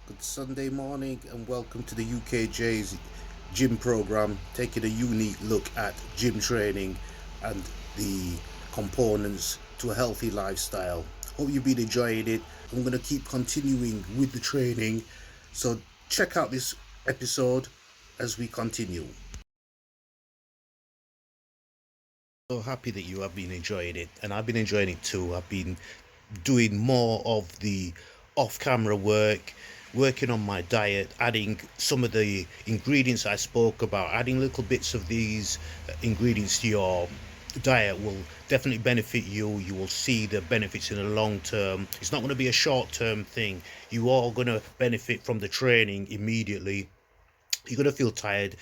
Good Sunday morning and welcome to the ukjz gym program, taking a unique look at gym training and the components to a healthy lifestyle. Hope you've been enjoying it. I'm going to keep continuing with the training, so check out this episode as we continue. So happy that you have been enjoying it, and I've been enjoying it too. I've been doing more of the off camera work, working on my diet, adding some of the ingredients I spoke about, adding little bits of these ingredients to your diet will definitely benefit you. You will see the benefits in the long term. It's not going to be a short term thing. You are going to benefit from the training immediately. You're going to feel tired.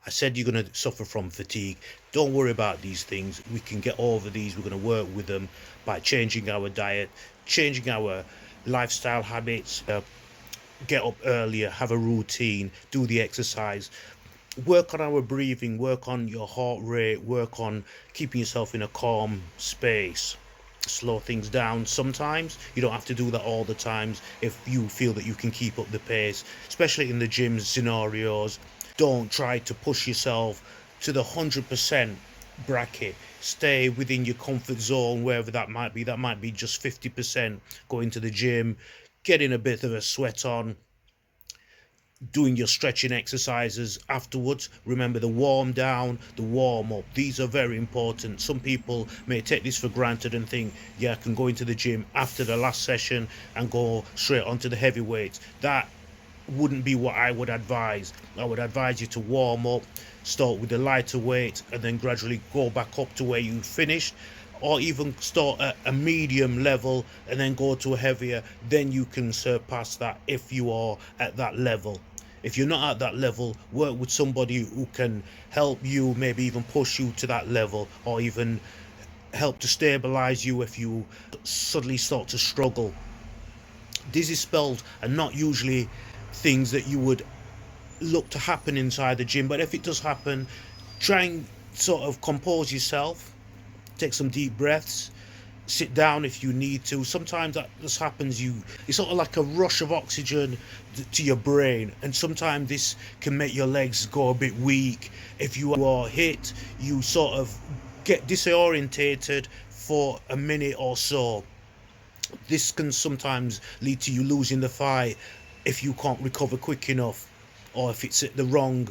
I said you're going to suffer from fatigue. Don't worry about these things. We can get over these. We're going to work with them by changing our diet, changing our lifestyle habits, get up earlier, have a routine, do the exercise, work on our breathing, work on your heart rate, work on keeping yourself in a calm space. Slow things down sometimes. You don't have to do that all the times if you feel that you can keep up the pace, especially in the gym scenarios. Don't try to push yourself to the 100% bracket. Stay within your comfort zone, wherever that might be. That might be just 50%. Going to the gym, getting a bit of a sweat on, doing your stretching exercises afterwards. Remember the warm down, the warm up. These are very important. Some people may take this for granted and think, yeah, I can go into the gym after the last session and go straight onto the heavy weights. That wouldn't be what I would advise. I would advise you to warm up, start with the lighter weight, and then gradually go back up to where you finished, or even start at a medium level and then go to a heavier. Then you can surpass that if you are at that level. If you're not at that level, work with somebody who can help you, maybe even push you to that level, or even help to stabilize you if you suddenly start to struggle. Dizzy spells are not usually things that you would look to happen inside the gym, but if it does happen, try and sort of compose yourself, take some deep breaths, sit down if you need to. Sometimes that just happens. It's sort of like a rush of oxygen to your brain, and sometimes this can make your legs go a bit weak. If you are hit, you sort of get disorientated for a minute or so. This can sometimes lead to you losing the fight if you can't recover quick enough, or if it's at the wrong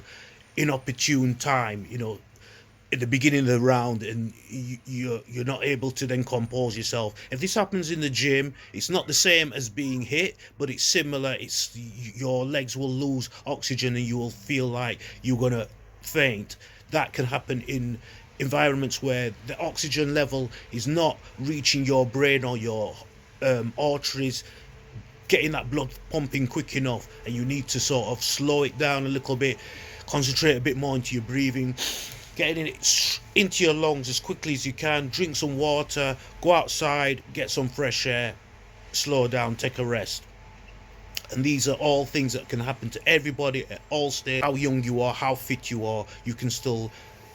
inopportune time, at the beginning of the round, and you're not able to then compose yourself. If this happens in the gym, it's not the same as being hit, but it's similar. It's your legs will lose oxygen and you will feel like you're gonna faint. That can happen in environments where the oxygen level is not reaching your brain or your arteries, getting that blood pumping quick enough, and you need to sort of slow it down a little bit, concentrate a bit more into your breathing, getting it into your lungs as quickly as you can. Drink some water, go outside, get some fresh air, slow down, take a rest. And these are all things that can happen to everybody at all stages. How young you are, how fit you are, you can still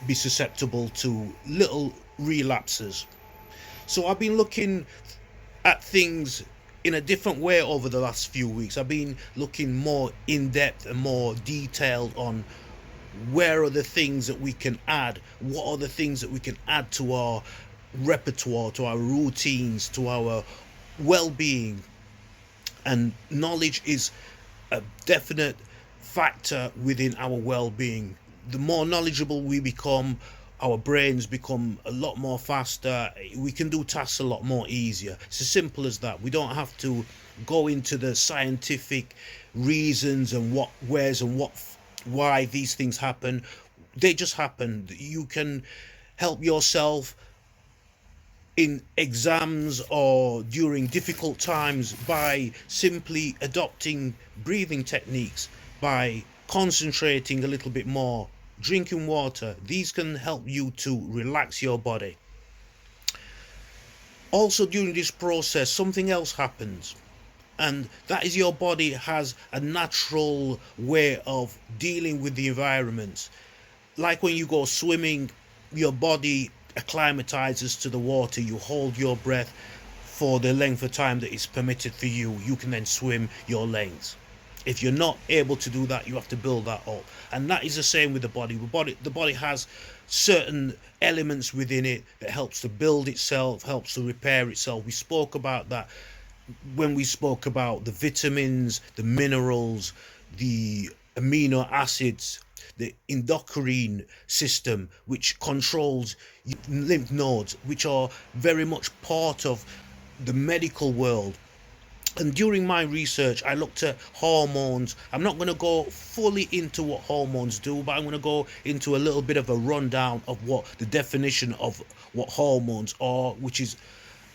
be susceptible to little relapses. So I've been looking at things in a different way over the last few weeks. I've been looking more in depth and more detailed on where are the things that we can add, what are the things that we can add to our repertoire, to our routines, to our well-being. And knowledge is a definite factor within our well-being. The more knowledgeable we become, our brains become a lot more faster. We can do tasks a lot more easier. It's as simple as that. We don't have to go into the scientific reasons and what, where's, and what, why these things happen. They just happen. You can help yourself in exams or during difficult times by simply adopting breathing techniques, by concentrating a little bit more, drinking water. These can help you to relax your body. Also, during this process, something else happens, and that is your body has a natural way of dealing with the environment. Like when you go swimming, your body acclimatizes to the water. You hold your breath for the length of time that is permitted for you. You can then swim your length. If you're not able to do that, you have to build that up. And that is the same with the body. The body has certain elements within it that helps to build itself, helps to repair itself. We spoke about that when we spoke about the vitamins, the minerals, the amino acids, the endocrine system, which controls lymph nodes, which are very much part of the medical world. And during my research, I looked at hormones. I'm not going to go fully into what hormones do, but I'm going to go into a little bit of a rundown of what the definition of what hormones are, which is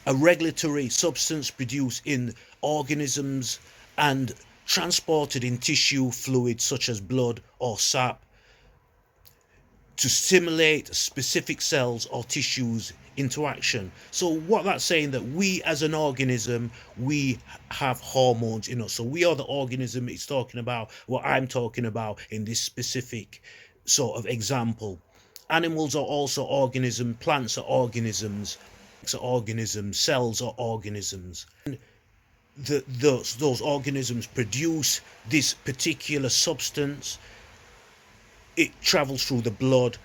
a regulatory substance produced in organisms and transported in tissue fluids such as blood or sap to stimulate specific cells or tissues into action. So what that's saying, that we as an organism, we have hormones in us. So we are the organism it's talking about, what I'm talking about in this specific sort of example. Animals are also organisms, plants are organisms, cells are organisms. Those organisms produce this particular substance. It travels through the blood,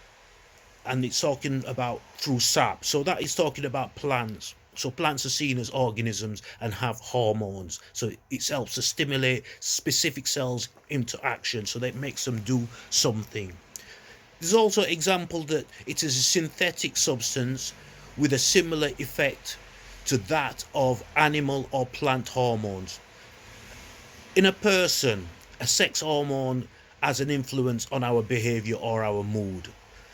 and it's talking about through sap. So that is talking about plants. So plants are seen as organisms and have hormones. So it helps to stimulate specific cells into action, so that it makes them do something. There's also an example that it is a synthetic substance with a similar effect to that of animal or plant hormones. In a person, a sex hormone has an influence on our behavior or our mood.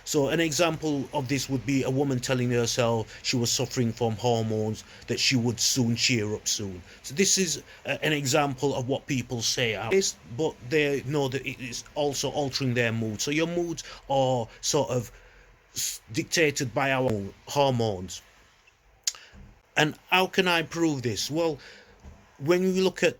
So an example of this would be a woman telling herself she was suffering from hormones, that she would soon cheer up soon. So this is an example of what people say, but they know that it is also altering their mood. So your moods are sort of dictated by our hormones. And how can I prove this? Well, when we look at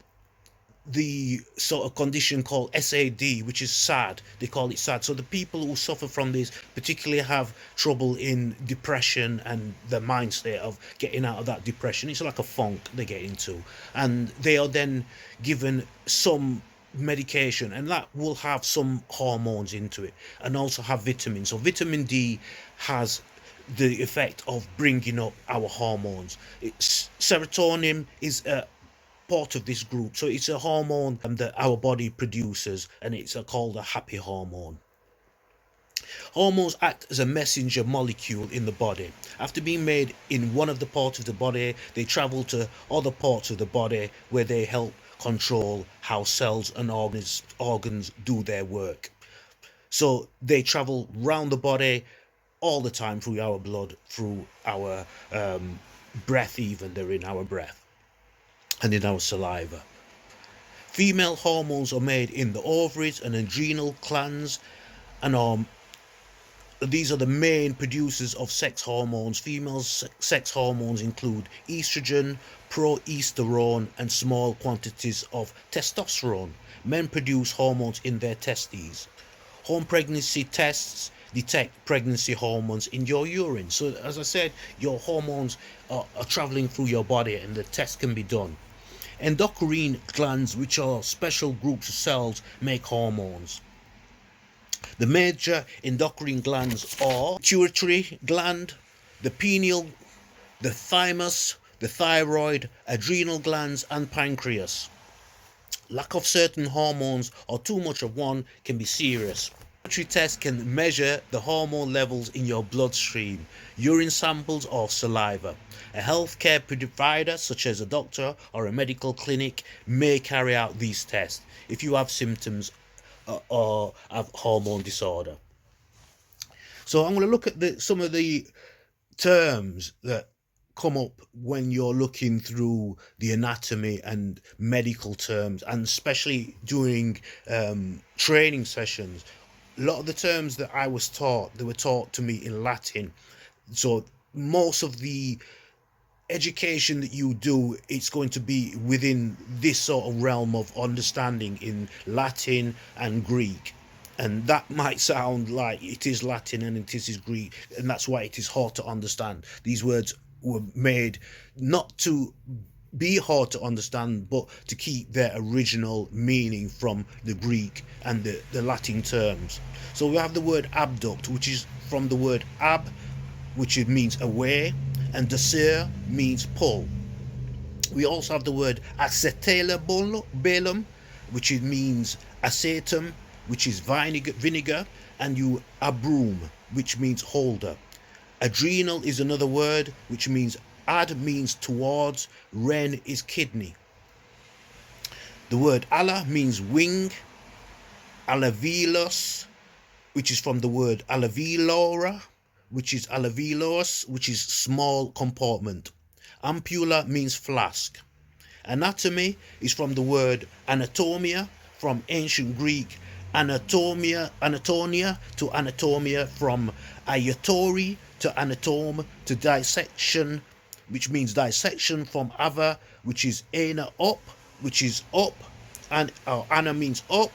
the sort of condition called SAD, which is sad, they call it sad. So the people who suffer from this particularly have trouble in depression and the mind state of getting out of that depression. It's like a funk they get into, and they are then given some medication, and that will have some hormones into it, and also have vitamins. So vitamin D has the effect of bringing up our hormones. Serotonin is a part of this group, so it's a hormone that our body produces, and it's called a happy hormone. Hormones act as a messenger molecule in the body. After being made in one of the parts of the body, they travel to other parts of the body where they help control how cells and organs do their work. So they travel round the body all the time, through our blood, through our breath, even they're in our breath and in our saliva. Female hormones are made in the ovaries and adrenal glands, and these are the main producers of sex hormones. Female sex hormones include estrogen, progesterone, and small quantities of testosterone. Men produce hormones in their testes. Home pregnancy tests detect pregnancy hormones in your urine. So as I said, your hormones are traveling through your body, and the test can be done. Endocrine glands, which are special groups of cells, make hormones. The major endocrine glands are pituitary gland, the pineal, the thymus, the thyroid, adrenal glands, and pancreas. Lack of certain hormones or too much of one can be serious. Laboratory tests can measure the hormone levels in your bloodstream, urine samples, or saliva. A healthcare provider, such as a doctor or a medical clinic, may carry out these tests if you have symptoms or have hormone disorder. So I'm going to look at some of the terms that come up when you're looking through the anatomy and medical terms, and especially during training sessions. A lot of the terms that I was taught, they were taught to me in Latin. So most of the education that you do, it's going to be within this sort of realm of understanding in Latin and Greek. And that might sound like it is Latin and it is Greek, and that's why it is hard to understand. These words were made not to be hard to understand, but to keep their original meaning from the Greek and the Latin terms. So we have the word abduct, which is from the word ab, which it means away, and desir means pull. We also have the word acetabulum, which it means acetum, which is vinegar, and you abrum, which means holder. Adrenal is another word, which means ad means towards, ren is kidney. The word ala means wing, alavelos, which is from the word alavelora, which is alavelos, which is small compartment. Ampulla means flask. Anatomy is from the word anatomia, from ancient Greek anatonia to anatomia, from ayatori to anatome to dissection, which means dissection, from ava, which is ana up, which is up, and ana means up,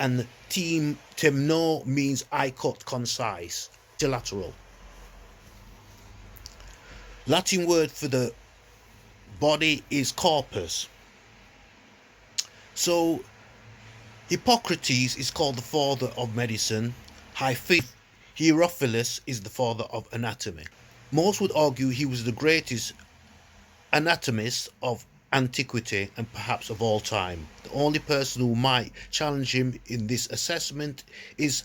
and temno means I cut concise, lateral. Latin word for the body is corpus. So Hippocrates is called the father of medicine. Hierophilus is the father of anatomy. Most would argue he was the greatest anatomist of antiquity and perhaps of all time. The only person who might challenge him in this assessment is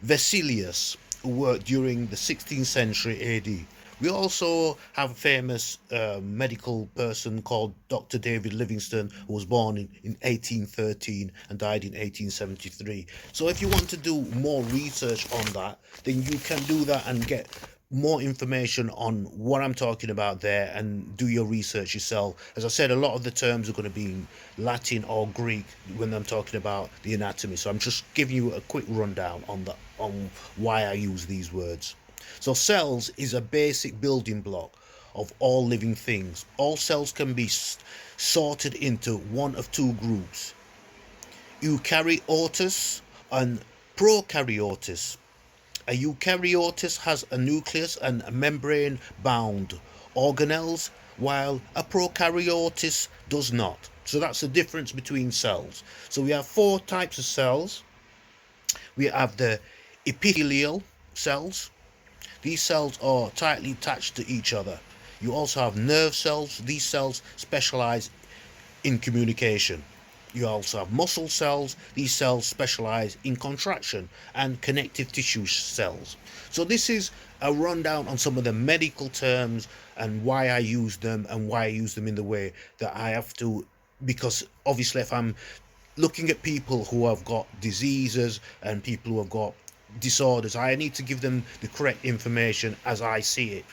Vesalius, who worked during the 16th century AD. We also have a famous medical person called Dr. David Livingstone, who was born in 1813 and died in 1873. So if you want to do more research on that, then you can do that and get more information on what I'm talking about there and do your research yourself. As I said, a lot of the terms are going to be in Latin or Greek when I'm talking about the anatomy. So I'm just giving you a quick rundown on why I use these words. So cells is a basic building block of all living things. All cells can be sorted into one of two groups: eukaryotes and prokaryotes. A eukaryotes has a nucleus and a membrane-bound organelles, while a prokaryotes does not. So that's the difference between cells. So we have four types of cells. We have the epithelial cells. These cells are tightly attached to each other. You also have nerve cells. These cells specialize in communication. You also have muscle cells. These cells specialize in contraction, and connective tissue cells. So this is a rundown on some of the medical terms and why I use them and why I use them in the way that I have to, because obviously if I'm looking at people who have got diseases and people who have got disorders, I need to give them the correct information as I see it.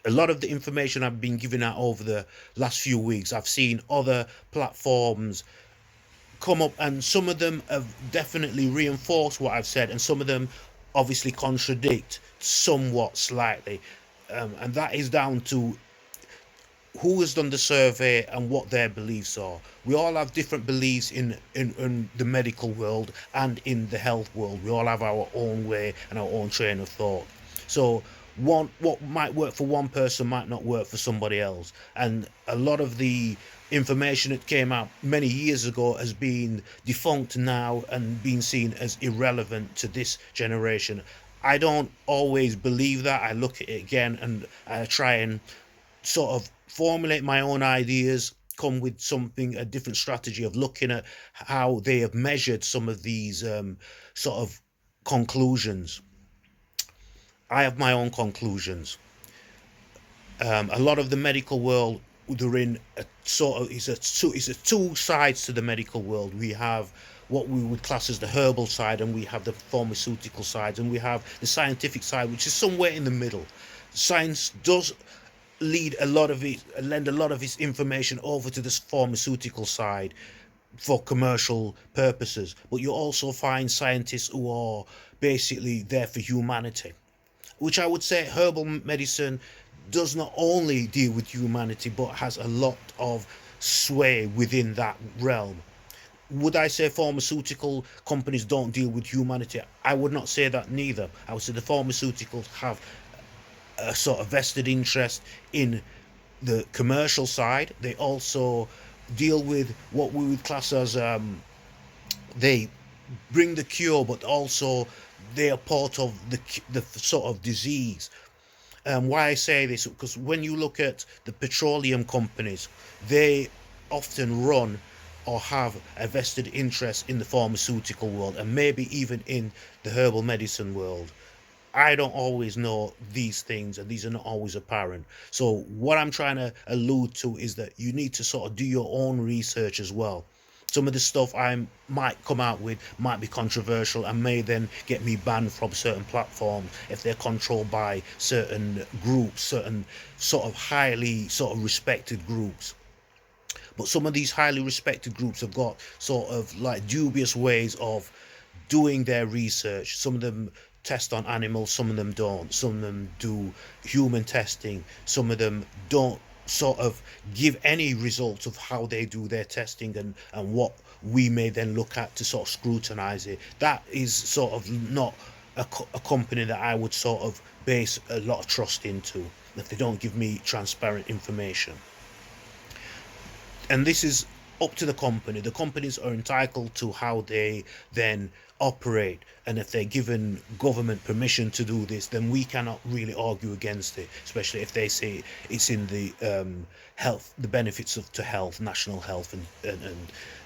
A lot of the information I've been giving out over the last few weeks, I've seen other platforms come up, and some of them have definitely reinforced what I've said, and some of them obviously contradict somewhat slightly, and that is down to who has done the survey and what their beliefs are. We all have different beliefs in the medical world and in the health world. We all have our own way and our own train of thought. So what might work for one person might not work for somebody else. And a lot of the information that came out many years ago has been defunct now and been seen as irrelevant to this generation. I don't always believe that. I look at it again and I try and sort of formulate my own ideas, come with something, a different strategy of looking at how they have measured some of these sort of conclusions. I have my own conclusions. A lot of the medical world, they're in a sort of, it's a two sides to the medical world. We have what we would class as the herbal side, and we have the pharmaceutical side, and we have the scientific side, which is somewhere in the middle. Science does lend a lot of its information over to this pharmaceutical side for commercial purposes, but you also find scientists who are basically there for humanity, which I would say herbal medicine does not only deal with humanity but has a lot of sway within that realm. Would I say pharmaceutical companies don't deal with humanity? I would not say that neither. I would say the pharmaceuticals have a sort of vested interest in the commercial side. They also deal with what we would class as they bring the cure, but also they are part of the sort of disease. Why I say this, because when you look at the petroleum companies, they often run or have a vested interest in the pharmaceutical world, and maybe even in the herbal medicine world. I don't always know these things, and these are not always apparent. So what I'm trying to allude to is that you need to sort of do your own research as well. Some of the stuff I might come out with might be controversial and may then get me banned from certain platforms if they're controlled by certain groups, certain sort of highly sort of respected groups. But some of these highly respected groups have got sort of like dubious ways of doing their research. Some of them test on animals, some of them don't. Some of them do human testing, some of them don't sort of give any results of how they do their testing, and what we may then look at to sort of scrutinize it. That is sort of not a company that I would sort of base a lot of trust into if they don't give me transparent information. And this is up to the company. The companies are entitled to how they then operate, and if they're given government permission to do this, then we cannot really argue against it, especially if they say it's in the health, the benefits of to health, national health, and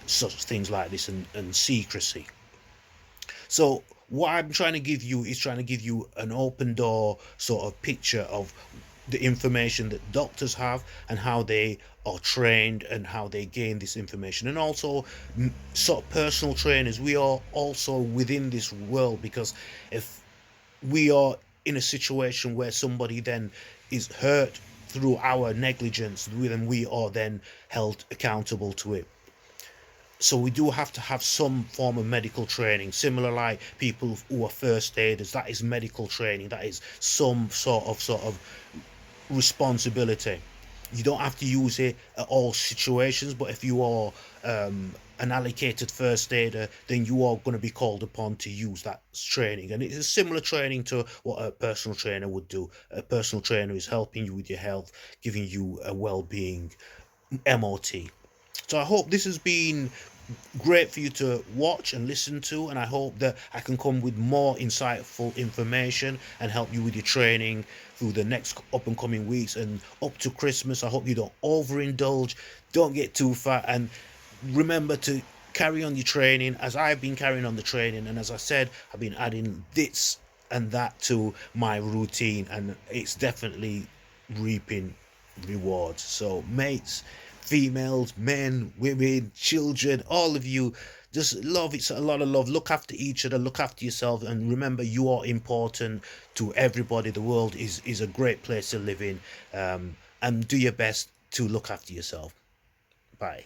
such things like this, and secrecy. So what I'm trying to give you is trying to give you an open door sort of picture of the information that doctors have and how they are trained and how they gain this information, and also sort of personal trainers. We are also within this world, because if we are in a situation where somebody then is hurt through our negligence, then we are then held accountable to it. So we do have to have some form of medical training, similar like people who are first aiders. That is medical training. That is some sort of responsibility. You don't have to use it at all situations, but if you are an allocated first aider, then you are going to be called upon to use that training. And it's a similar training to what a personal trainer would do. A personal trainer is helping you with your health, giving you a well-being MOT. So I hope this has been great for you to watch and listen to, and I hope that I can come with more insightful information and help you with your training through the next up and coming weeks and up to Christmas. I hope you don't overindulge, don't get too fat, and remember to carry on your training as I've been carrying on the training. And as I said, I've been adding this and that to my routine, and it's definitely reaping rewards. So mates, females, men, women, children, all of you, just love. It's a lot of love. Look after each other, look after yourself, and remember you are important to everybody. The world is a great place to live in, and do your best to look after yourself. Bye.